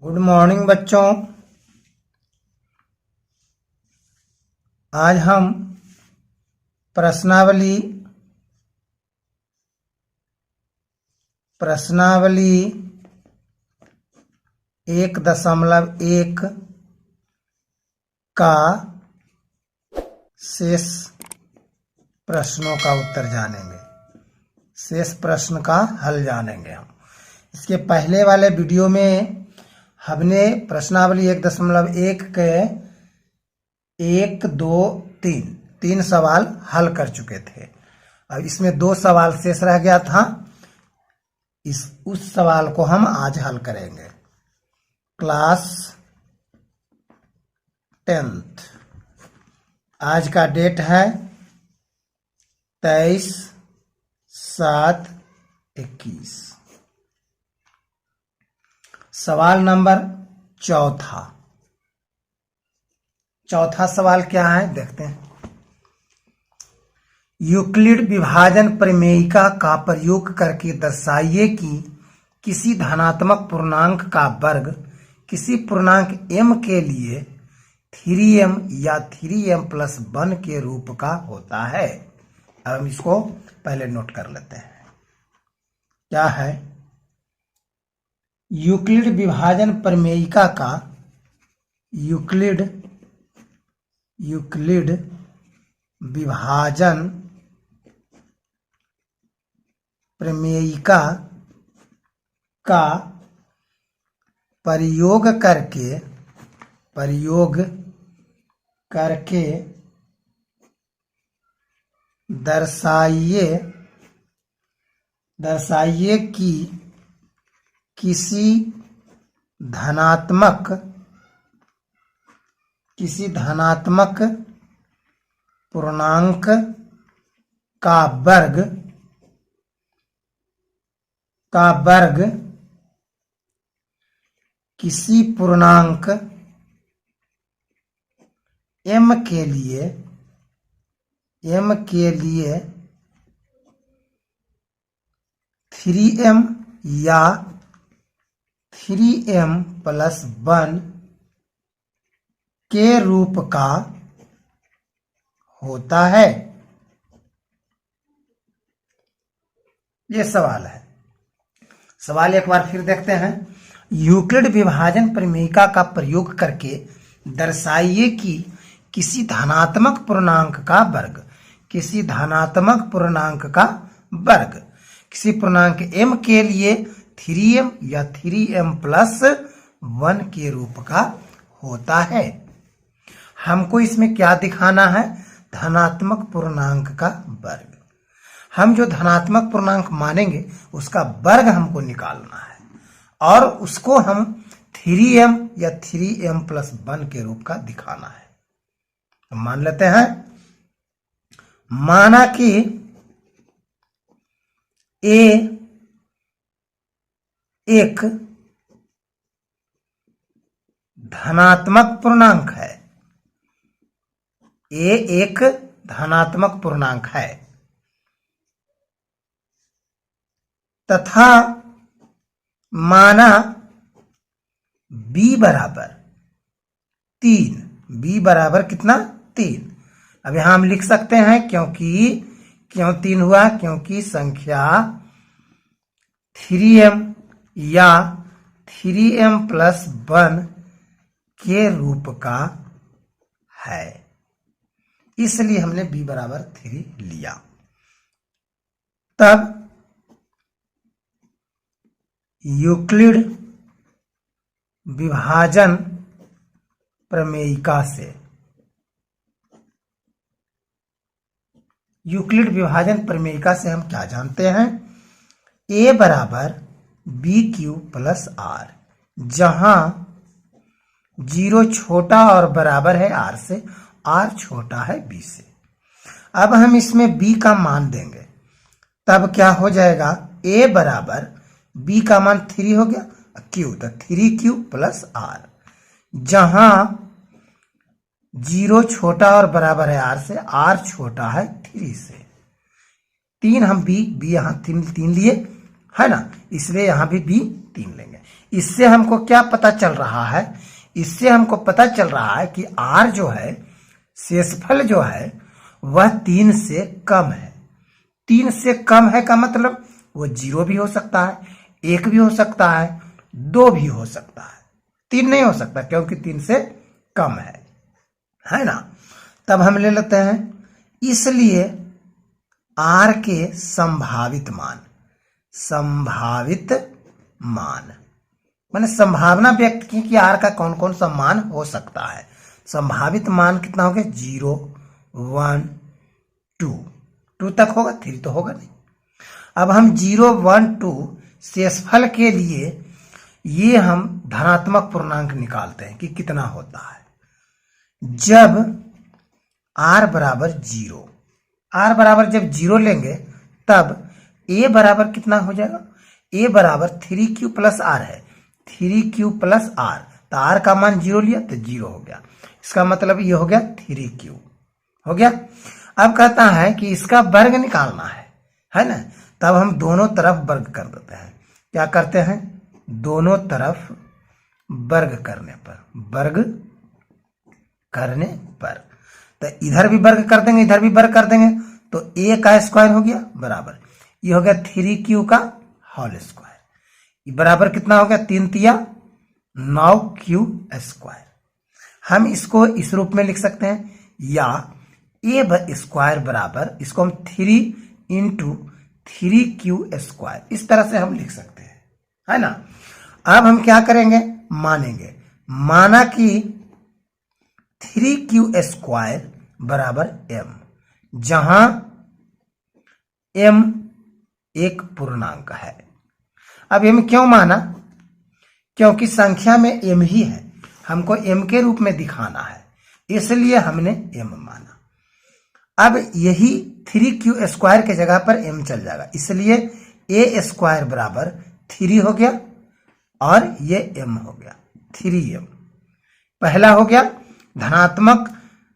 Good morning बच्चों। आज हम प्रश्नावली 1.1 का शेष प्रश्नों का उत्तर जानेंगे। शेष प्रश्न का हल जानेंगे हम। इसके पहले वाले वीडियो में हमने प्रश्नावली 1.1 के 1, 2, 3 सवाल हल कर चुके थे। अब इसमें 2 सवाल शेष रह गया था। उस सवाल को हम आज हल करेंगे। क्लास 10th, आज का डेट है 23/7/21। सवाल नंबर चौथा सवाल क्या है देखते हैं। यूक्लिड विभाजन प्रमेयिका का प्रयोग करके दर्शाइए कि किसी धनात्मक पूर्णांक का वर्ग किसी पूर्णांक m के लिए 3m या 3m+1 के रूप का होता है। अब हम इसको पहले नोट कर लेते हैं। क्या है? यूक्लिड विभाजन प्रमेयिका का यूक्लिड विभाजन प्रमेयिका का प्रयोग करके दर्शाइए कि किसी धनात्मक पूर्णांक का वर्ग किसी पूर्णांक m के लिए 3m या 3m+1 के रूप का होता है। ये सवाल है। सवाल एक बार फिर देखते हैं। यूक्लिड विभाजन प्रमेयिका का प्रयोग करके दर्शाइए कि किसी धनात्मक पूर्णांक का वर्ग किसी पूर्णांक m के लिए 3m या 3m+1 के रूप का होता है। हमको इसमें क्या दिखाना है? धनात्मक पूर्णांक का वर्ग। हम जो धनात्मक पूर्णांक मानेंगे उसका वर्ग हमको निकालना है और उसको हम 3m या 3m+1 के रूप का दिखाना है। तो मान लेते हैं, माना कि a एक धनात्मक पूर्णांक है। a एक धनात्मक पूर्णांक है तथा माना b बराबर 3। b बराबर कितना? 3। अब यहां हम लिख सकते हैं क्यों 3 हुआ? क्योंकि संख्या 3m या 3m+1 के रूप का है, इसलिए हमने b बराबर 3 लिया। तब यूक्लिड विभाजन प्रमेयिका से हम क्या जानते हैं? a बराबर b³+r, जहां 0 छोटा और बराबर है r से, r छोटा है b से। अब हम इसमें b का मान देंगे, तब क्या हो जाएगा? a बराबर b का मान 3 हो गया, q तो 3q+r, जहां 0 छोटा और बराबर है r से, r छोटा है 3 से। 3 हम b यहां 3 लिए है ना, इसलिए यहां भी b 3 लेंगे। इससे हमको क्या पता चल रहा है? इससे हमको पता चल रहा है कि r जो है, शेषफल जो है वह 3 से कम है। 3 से कम है का मतलब वो 0 भी हो सकता है, 1 भी हो सकता है, 2 भी हो सकता है, 3 नहीं हो सकता क्योंकि 3 से कम है ना। तब हम ले लेते हैं, इसलिए r के संभावित मान मैंने संभावना व्यक्त की कि r का कौन कौन सा मान हो सकता है। संभावित मान कितना हो गया? 0, 1, 2 तक होगा, 3 तो होगा नहीं। अब हम 0, 1, 2 शेषफल के लिए ये हम धनात्मक पूर्णांक निकालते हैं कि कितना होता है। जब r बराबर 0, r बराबर जब 0 लेंगे तब a बराबर कितना हो जाएगा? a बराबर 3q प्लस r है, 3q प्लस r, तो r का मान 0 लिया तो 0 हो गया। इसका मतलब ये हो गया 3q हो गया। अब कहता है कि इसका वर्ग निकालना है ना। तब हम दोनों तरफ वर्ग कर देते हैं। क्या करते हैं? दोनों तरफ वर्ग करने पर तो इधर भी वर्ग कर देंगे, इधर भी वर्ग कर देंगे, तो a का स्क्वायर हो गया बराबर, ये हो गया 3q का होल स्क्वायर, बराबर कितना हो गया? 3 तिया 9q स्क्वायर। हम इसको इस रूप में लिख सकते हैं, या a स्क्वायर बराबर, इसको हम 3 इंटू 3q स्क्वायर, इस तरह से हम लिख सकते हैं, है ना। अब हम क्या करेंगे? मानेंगे, माना कि 3q स्क्वायर बराबर m, जहां m एक पूर्णांक है। अब m क्यों माना? क्योंकि संख्या में m ही है, हमको m के रूप में दिखाना है, इसलिए हमने m माना। अब यही 3q स्क्वायर के जगह पर m चल जाएगा, इसलिए a स्क्वायर बराबर 3 हो गया और ये m हो गया 3m। पहला हो गया धनात्मक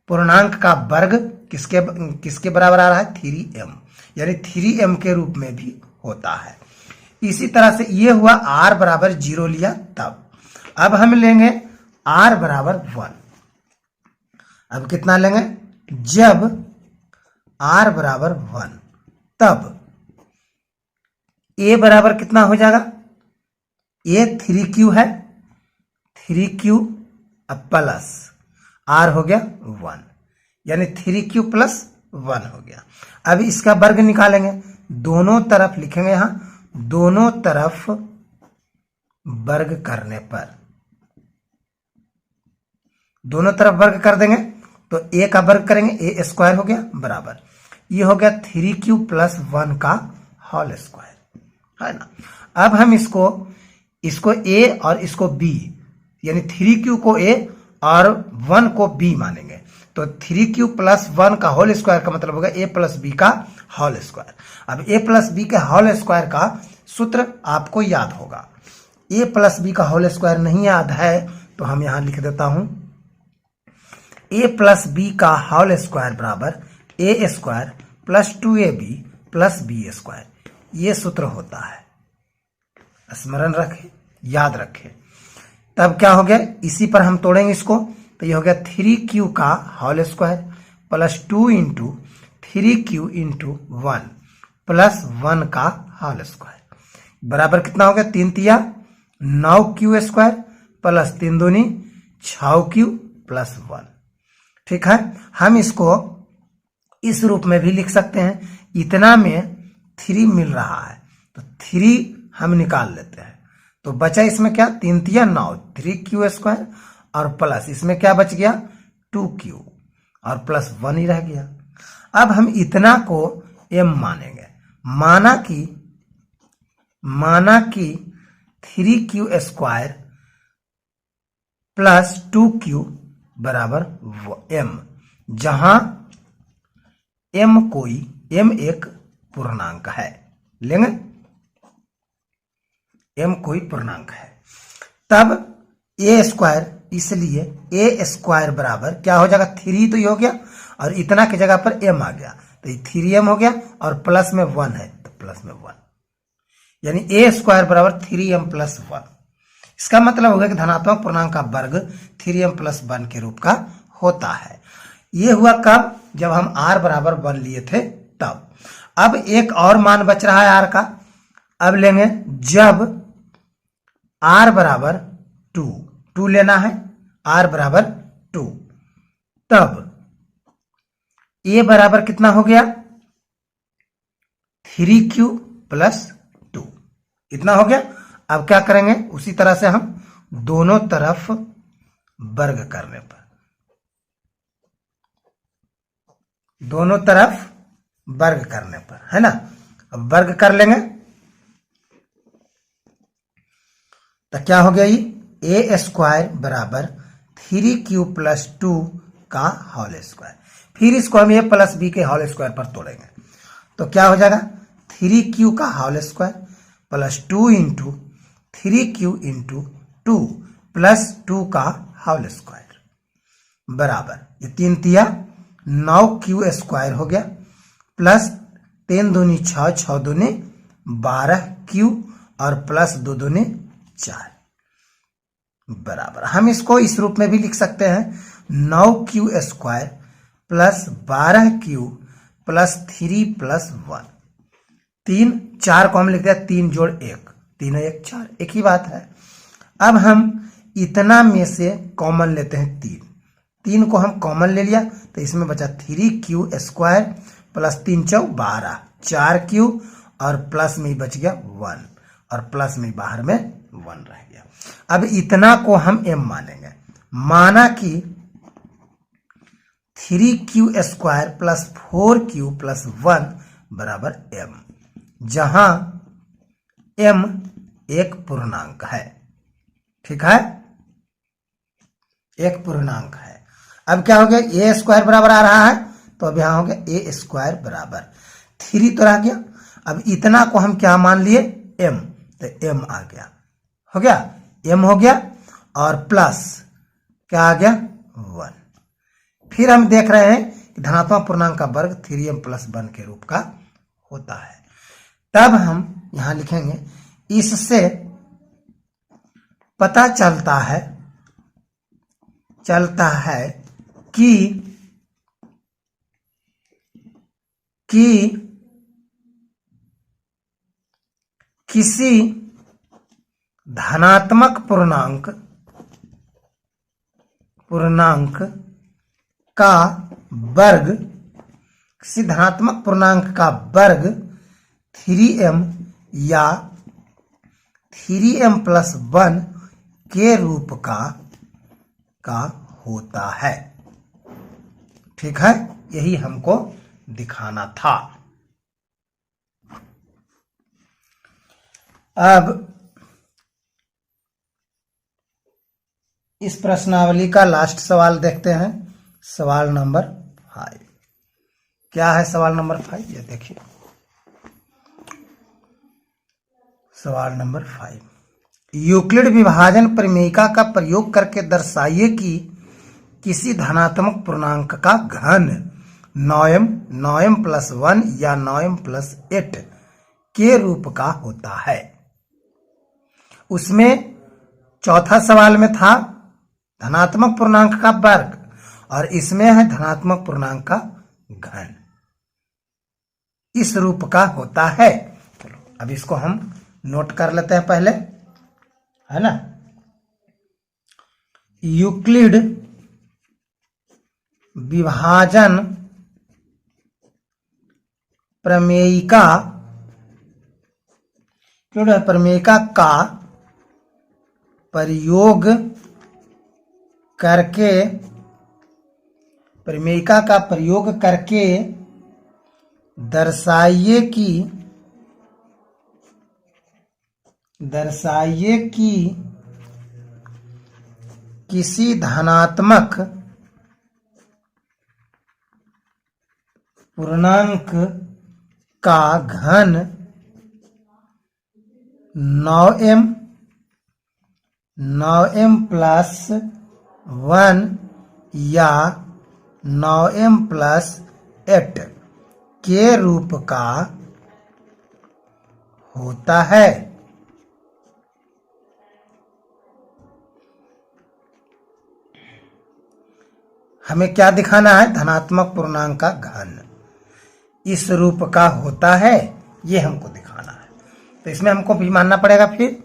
पूर्णांक का वर्ग किसके बराबर आ रहा है? 3m, यानी 3m के रूप में भी होता है। इसी तरह से ये हुआ r बराबर 0 लिया तब। अब हम लेंगे r बराबर 1। अब कितना लेंगे? जब r बराबर 1 तब a बराबर कितना हो जाएगा? a 3q है, 3q अब प्लस r हो गया 1, यानी 3q प्लस 1 हो गया। अब इसका वर्ग निकालेंगे, दोनों तरफ लिखेंगे, यहां दोनों तरफ वर्ग करने पर, दोनों तरफ वर्ग कर देंगे तो a का वर्ग करेंगे, a स्क्वायर हो गया बराबर, ये हो गया 3q प्लस 1 का होल स्क्वायर, है ना। अब हम इसको a और इसको b, यानी 3q को a और 1 को b मानेंगे, तो 3q प्लस 1 का होल स्क्वायर का मतलब होगा a प्लस b का होल स्क्वायर। अब a प्लस b के होल स्क्वायर का सूत्र आपको याद होगा। a प्लस b का होल स्क्वायर नहीं याद है तो हम यहां लिख देता हूं, a प्लस b का होल स्क्वायर बराबर a square plus 2ab plus b square, ये सूत्र होता है, स्मरण रखें, याद रखें। तब क्या हो गया? इसी पर हम तोड़ेंगे इसको, तो ये हो गया 3q का whole square plus 2 into 3q into 1 plus 1 का होल स्क्वायर, बराबर कितना हो गया? 3 तिया 9q स्क्वायर प्लस 3 दूनी 6q प्लस 1। ठीक है, हम इसको इस रूप में भी लिख सकते हैं, इतना में 3 मिल रहा है तो 3 हम निकाल लेते हैं, तो बचा इसमें क्या? 3 तिया 9, 3q स्क्वायर और प्लस इसमें क्या बच गया? 2q और प्लस 1 ही रह गया। अब हम इतना को m मानेंगे, माना कि 3q स्क्वायर प्लस 2q बराबर m, जहां m एक पूर्णांक है, लेंगे m कोई पूर्णांक है। तब a स्क्वायर, इसलिए a स्क्वायर बराबर क्या हो जाएगा? 3 तो ये हो गया और इतना की जगह पर m आ गया तो ये 3m हो गया और प्लस में 1 है तो प्लस में 1, यानी a स्क्वायर बराबर 3m प्लस 1। इसका मतलब हो गया कि धनात्मक पूर्णांक का वर्ग 3m+1 के रूप का होता है। ये हुआ कब? जब हम r बराबर 1 लिए थे तब। अब एक और मान बच रहा है r का। अब लेंगे जब r बराबर 2 लेना है, r बराबर 2, तब a बराबर कितना हो गया? 3q + 2, इतना हो गया। अब क्या करेंगे? उसी तरह से हम दोनों तरफ वर्ग करने पर, दोनों तरफ वर्ग करने पर, है ना, अब वर्ग कर लेंगे तो क्या हो गया? ये a² बराबर 3q + 2 का होल स्क्वायर। फिर इसको हम a + b के होल स्क्वायर पर तोड़ेंगे तो क्या हो जाएगा? 3q का होल स्क्वायर + 2 × 3q × 2 + 2 का होल स्क्वायर बराबर, ये 3 तिया 9q² हो गया, प्लस 3 दूनी 6, 6 दूनी 12q और प्लस 2 दूनी 4 बराबर। हम इसको इस रूप में भी लिख सकते हैं 9q² + 12q + 3 + 1। 3 4 को हम लिखते हैं 3 + 1, 3 × 1 4, एक ही बात है। अब हम इतना में से कॉमन लेते हैं 3 को हम कॉमन ले लिया तो इसमें बचा 3q² + 3 × 12, 4q और प्लस में बच गया 1 और प्लस में बाहर में 1 रह गया। अब इतना को हम m मानेंगे। माना कि 3q² + 4q + 1 बराबर m, जहां m एक पूर्णांक है। ठीक है, एक पूर्णांक है। अब क्या हो गया? a² बराबर आ रहा है तो अब यहां हो गया a² बराबर 3 तो रह गया। अब इतना को हम क्या मान लिए? m, तो m आ गया, हो गया, m हो गया और प्लस क्या आ गया? 1। फिर हम देख रहे हैं कि धनात्मक पूर्णांक का वर्ग 3m+1 के रूप का होता है। तब हम यहां लिखेंगे इससे पता चलता है कि किसी धनात्मक पूर्णांक का वर्ग, किसी धनात्मक पूर्णांक का वर्ग 3m या 3m+1 के रूप का होता है। ठीक है, यही हमको दिखाना था। अब इस प्रश्नावली का लास्ट सवाल देखते हैं, सवाल नंबर 5। क्या है सवाल नंबर 5? ये देखिए सवाल नंबर 5, यूक्लिड विभाजन प्रमेयिका का प्रयोग करके दर्शाइए कि किसी धनात्मक पूर्णांक का घन 9m, 9m+1 या 9m+8 के रूप का होता है। उसमें चौथा सवाल में था धनात्मक पूर्णांक का वर्ग और इसमें है धनात्मक पूर्णांक का घन, इस रूप का होता है। चलो अब इसको हम नोट कर लेते हैं पहले, है ना। यूक्लिड विभाजन प्रमेयिका का प्रयोग करके दर्शाइए कि किसी धनात्मक पूर्णांक का घन 9m+1 या 9m+8 के रूप का होता है। हमें क्या दिखाना है? धनात्मक पूर्णांक का घन इस रूप का होता है, ये हमको दिखाना है। तो इसमें हमको भी मानना पड़ेगा। फिर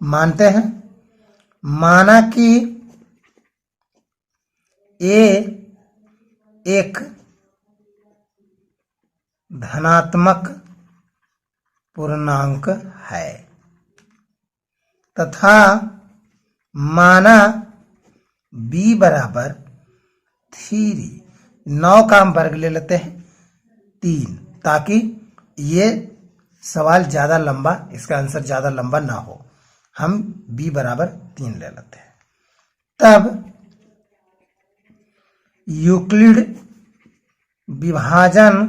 मानते हैं, माना कि ए एक धनात्मक पूर्णांक है तथा माना b बराबर 3, 9 का हम वर्ग ले लेते हैं 3, ताकि ये सवाल ज्यादा लंबा, इसका आंसर ज्यादा लंबा ना हो। हम b बराबर 3 ले लेते हैं। तब यूक्लिड विभाजन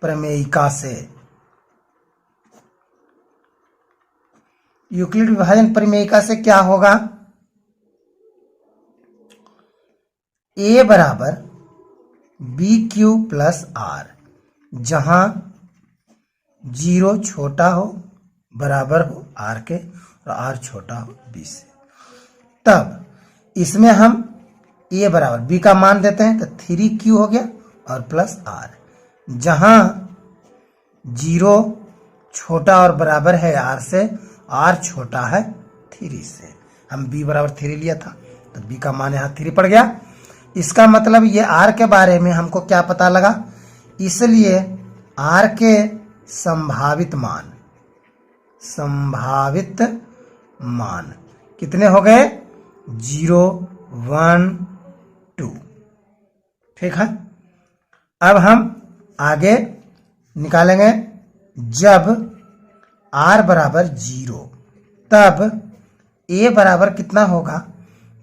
प्रमेयिका से, यूक्लिड विभाजन प्रमेयिका से क्या होगा? a बराबर बी क्यू प्लस आर, जहां 0 छोटा हो बराबर हो r के और r छोटा हो b से। तब इसमें हम a बराबर b का मान देते हैं तो 3q हो गया और प्लस r, जहां 0 छोटा और बराबर है r से, r छोटा है 3 से। हम b बराबर 3 लिया था तो b का मान यहाँ 3 पड़ गया। इसका मतलब ये r के बारे में हमको क्या पता लगा, इसलिए r के संभावित मान कितने हो गए? 0, 1, 2। ठीक है। अब हम आगे निकालेंगे, जब r बराबर 0 तब a बराबर कितना होगा?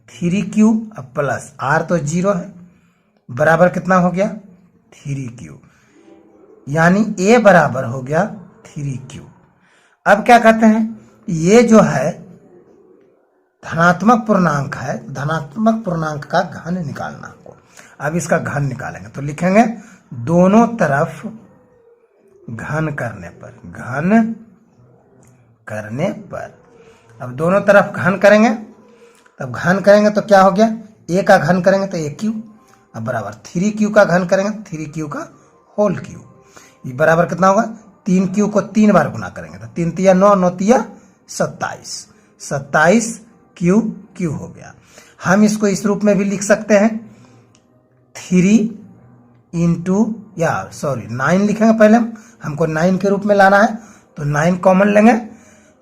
3q प्लस r तो 0 है, बराबर कितना हो गया? 3q, यानी a बराबर हो गया 3q। अब क्या कहते हैं, ये जो है धनात्मक पूर्णांक है, धनात्मक पूर्णांक का घन निकालना हमको। अब इसका घन निकालेंगे तो लिखेंगे दोनों तरफ घन करने पर। अब दोनों तरफ घन करेंगे, तब घन करेंगे तो क्या हो गया? a का घन करेंगे तो aq, अब बराबर 3q का घन करेंगे 3q का होल q, ये बराबर कितना होगा? 3q को 3 बार गुना करेंगे तो 3 तिया 9, 9 तिया 27, 27q हो गया। हम इसको इस रूप में भी लिख सकते हैं, 9 लिखेंगे। पहले हमको 9 के रूप में लाना है तो 9 कॉमन लेंगे,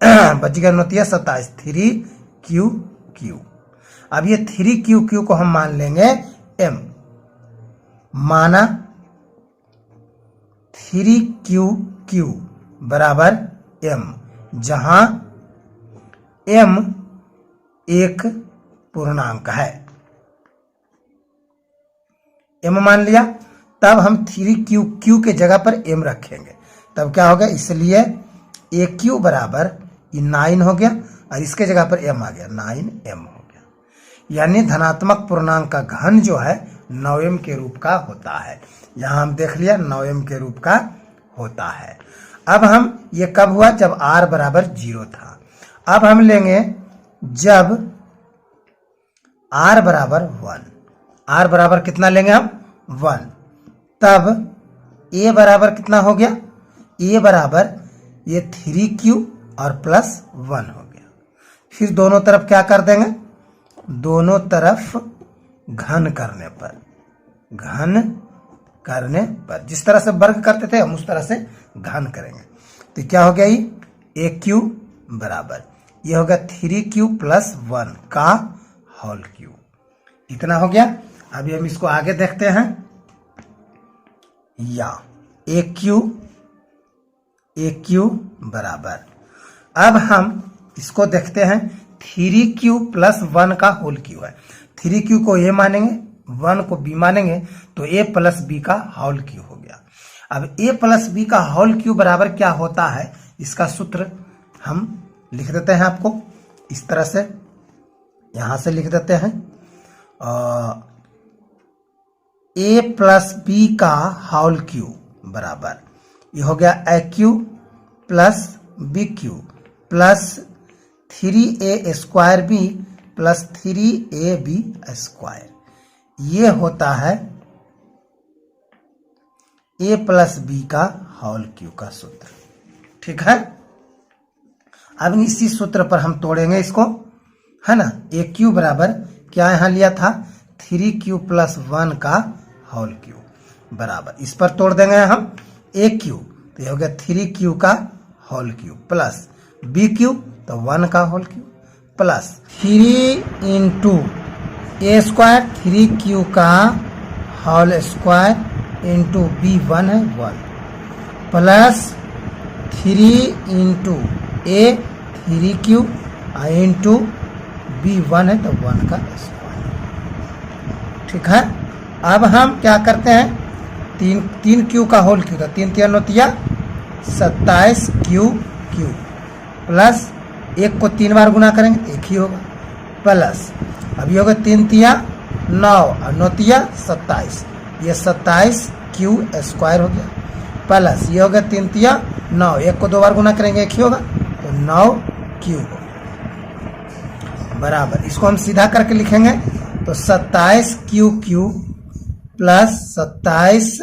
बच गया 9 तिया 27, 3q। अब ये 3q को हम मान लेंगे m, माना 3q बराबर m, जहां m एक पूर्णांक है। m मान लिया, तब हम 3q के जगह पर m रखेंगे, तब क्या होगा? इसलिए aq बराबर 9 हो गया और इसके जगह पर m आ गया, 9m हो गया। यानी धनात्मक पूर्णांक का घन जो है 9m के रूप का होता है। यहां हम देख लिया 9m के रूप का होता है। अब हम ये कब हुआ? जब r बराबर 0 था। अब हम लेंगे जब r बराबर 1, r बराबर कितना लेंगे हम? 1, तब a बराबर कितना हो गया? a बराबर ये 3q और प्लस 1 हो गया। फिर दोनों तरफ क्या कर देंगे? दोनों तरफ घन करने पर जिस तरह से वर्ग करते थे हम उस तरह से घन करेंगे। तो क्या हो गया? ये aq बराबर ये हो गया 3q प्लस 1 का होल क्यूब, इतना हो गया। अभी हम इसको आगे देखते हैं, या aq बराबर, अब हम इसको देखते हैं 3q प्लस 1 का होल क्यूब है। 3q को a मानेंगे, 1 को b मानेंगे तो a प्लस b का होल क्यूब हो गया। अब a प्लस b का होल क्यूब बराबर क्या होता है, इसका सूत्र हम लिख देते हैं आपको इस तरह से, यहां से लिख देते हैं a प्लस b का होल क्यूब बराबर ये हो गया aq plus bq plus 3a square b plus 3ab square, ये होता है a प्लस बी का होल क्यू का सूत्र। ठीक है, अब इसी सूत्र पर हम तोड़ेंगे इसको, है ना। ए क्यू बराबर क्या यहां लिया था, 3q प्लस 1 का होल क्यू बराबर, इस पर तोड़ देंगे हम ए क्यू, तो ये हो गया 3q का whole cube plus b cube तो 1 का whole cube plus 3 into a square 3q का होल स्क्वायर इंटू बी 1 है 1 plus 3 into a 3q into b 1 है तो 1 का स्क्वायर। ठीक है, अब हम क्या करते हैं, 3 क्यू का होल क्यू था, 3 3 9 27 क्यू क्यू प्लस 1 को 3 बार गुना करेंगे तो 1 ही होगा प्लस, अब ये होगा 3 3 9 और 9 3 27, ये 27 क्यू स्क्वायर हो गया प्लस ये हो गया 3 3 9, 1 को 2 बार गुना करेंगे 1 ही होगा तो 9 क्यू हो बराबर, इसको हम सीधा करके लिखेंगे तो 27 Q Q plus 27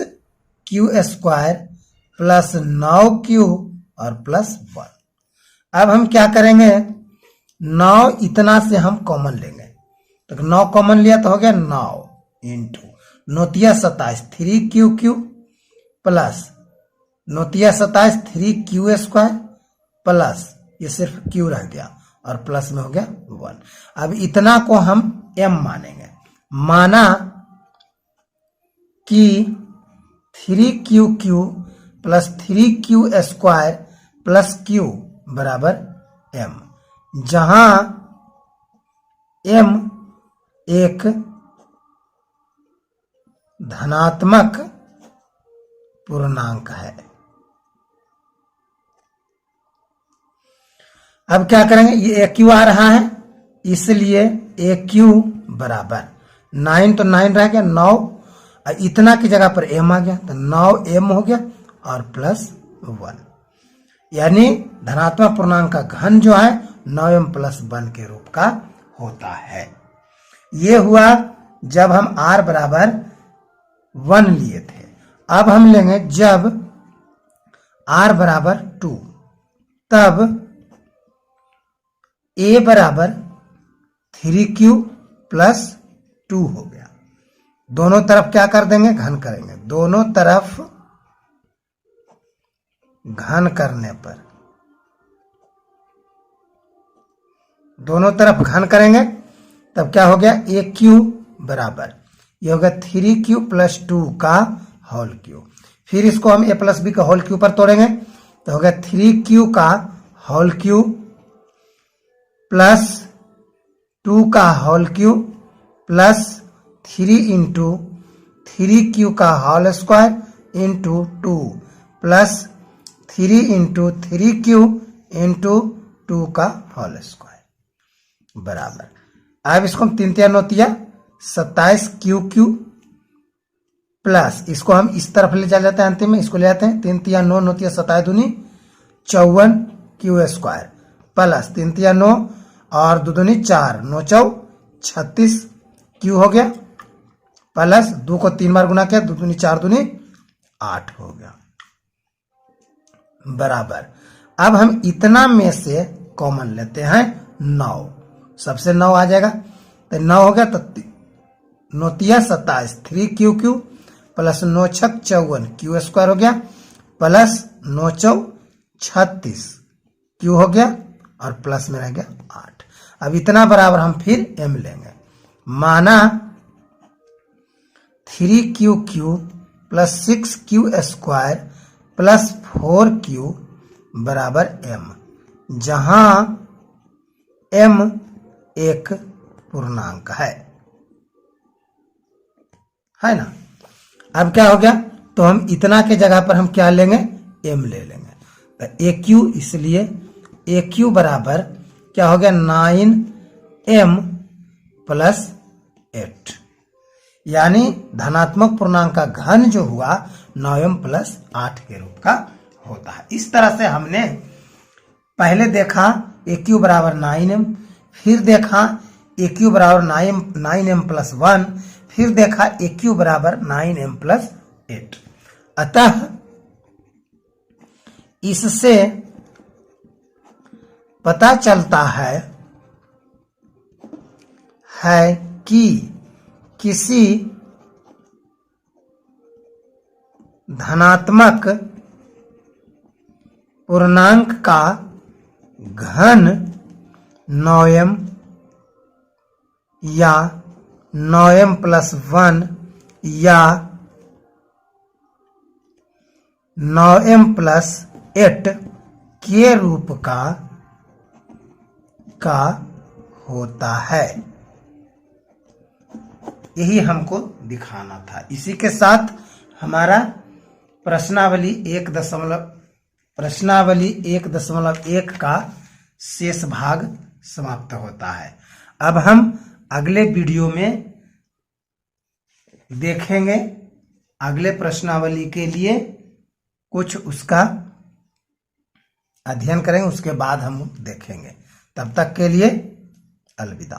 Q square plus 9 Q और प्लस 1। अब हम क्या करेंगे, 9 इतना से हम कॉमन लेंगे, तो 9 कॉमन लिया तो हो गया 9 into 9 27 3 Q Q plus 9 27 3 Q square plus ये सिर्फ क्यू रह गया और प्लस में हो गया 1। अब इतना को हम m मानेंगे, माना कि 3q plus 3q square plus q बराबर m, जहां m एक धनात्मक पूर्णांक है। अब क्या करेंगे, ये ए क्यू आ रहा है इसलिए ए क्यू बराबर 9 तो 9 रह गया 9, इतना की जगह पर m आ गया तो 9m हो गया और प्लस 1, यानी धनात्मक पूर्णांक का घन जो है 9m प्लस 1 के रूप का होता है। ये हुआ जब हम r बराबर 1 लिए थे। अब हम लेंगे जब r बराबर 2, तब a बराबर 3q प्लस 2 हो गया। दोनों तरफ क्या कर देंगे, घन करेंगे, दोनों तरफ घन करने पर, दोनों तरफ घन करेंगे तब क्या हो गया, ए क्यू बराबर ये होगा 3q प्लस 2 का होल क्यू। फिर इसको हम a प्लस बी का होल क्यू पर तोड़ेंगे तो होगा 3q का होल क्यू प्लस 2 का whole cube plus 3 into 3q का whole square into 2 plus 3 into 3q into 2 का होल स्क्वायर बराबर। अब इसको हम 3 3 9 27 क्यू क्यू प्लस, इसको हम इस तरफ ले चले जाते हैं, अंतिम में इसको ले जाते हैं 3 3 9 9 27 दूनी 54 क्यू स्क्वायर प्लस 3 3 9 और 2 दूनी 4 9 4 36 क्यू हो गया प्लस 2 को 3 बार गुना किया 2 दूनी 4 दूनी 8 हो गया बराबर। अब हम इतना में से कॉमन लेते हैं 9, सबसे 9 आ जाएगा तो 9 हो गया तो 9 27 3 Q Q plus 9 6 54 Q square हो गया प्लस 9 4 36 क्यू हो गया और प्लस में रह गया 8। अब इतना बराबर हम फिर m लेंगे, माना 3q plus 6q square plus 4q बराबर m, जहां m एक पूर्णांक है ना। अब क्या हो गया, तो हम इतना के जगह पर हम क्या लेंगे, m ले लेंगे तो ए क्यू, इसलिए ए क्यू बराबर क्या हो गया 9m प्लस 8, यानी धनात्मक पूर्णांक का घन जो हुआ 9m प्लस 8 के रूप का होता है। इस तरह से हमने पहले देखा ए क्यू बराबर 9m, फिर देखा ए क्यू बराबर 9m प्लस 1, फिर देखा AQ बराबर 9m प्लस 8। अतः इससे पता चलता है कि किसी धनात्मक पूर्णांक का घन 9m या 9m प्लस 1 या 9m प्लस 8 के रूप का होता है। यही हमको दिखाना था। इसी के साथ हमारा प्रश्नावली 1.1 का शेष भाग समाप्त होता है। अब हम अगले वीडियो में देखेंगे, अगले प्रश्नावली के लिए कुछ उसका अध्ययन करेंगे, उसके बाद हम देखेंगे। तब तक के लिए अलविदा।